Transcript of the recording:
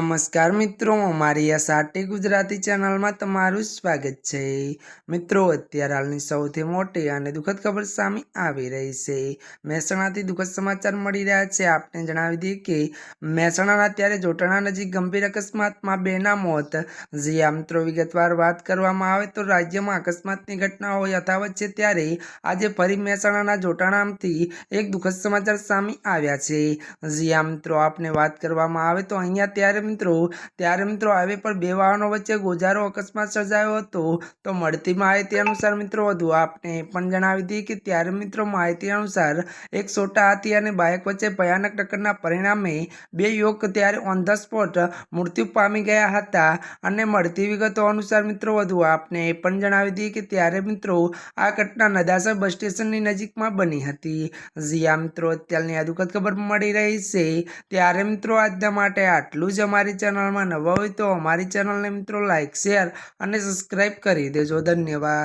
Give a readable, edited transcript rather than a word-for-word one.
નમસ્કાર મિત્રો, અમારી આ સાટી ગુજરાતી ચેનલમાં તમારું સ્વાગત છે। મિત્રો, અત્યારે હાલની સૌથી મોટી અને દુઃખદ ખબર સામે આવી રહી છે। મહેસાણાથી દુઃખદ સમાચાર મળી રહ્યા છે। આપને જણાવી દઈએ કે મહેસાણાના અત્યારે જોટાણા નજીક ગંભીર અકસ્માતમાં 2 ના મોત। જી આ મિત્રો, વિગતવાર વાત કરવામાં આવે તો રાજ્યમાં અકસ્માતની ઘટનાઓ યથાવત છે, ત્યારે આજે ફરી મહેસાણાના જોટાણાથી એક દુઃખદ સમાચાર સામે આવ્યા છે। જી આ મિત્રો, આપને વાત કરવામાં આવે તો અહીંયા ત્યારે મિત્રો હાઈવે પર 2 વાહનો વચ્ચે ગોજારો અકસ્માત સર્જાયો હતો। તો મળતી માહિતી અનુસાર મિત્રો વધુ આપને પણ જણાવી દઈએ કે ત્યારે મિત્રો માહિતી અનુસાર એક છોટા હાથી અને બાઇક વચ્ચે ભયાનક ટક્કરના પરિણામે 2 યુવક ત્યારે ઓન ધ સ્પોટ મૃત્યુ પામી ગયા હતા। અને મળતી વિગતો અનુસાર મિત્રો વધુ આપને પણ જણાવી દઈએ કે ત્યારે મિત્રો આ ઘટના નદાસર બસ સ્ટેશનની નજીકમાં બની હતી। જી આ મિત્રો, અત્યારની આ દુઃખદ ખબર મળી રહી છે। ત્યારે મિત્રો આજના માટે આટલું જ। અમારી ચેનલમાં નવા હોય તો અમારી ચેનલને મિત્રો લાઈક, શેર અને સબસ્ક્રાઈબ કરી દેજો। ધન્યવાદ।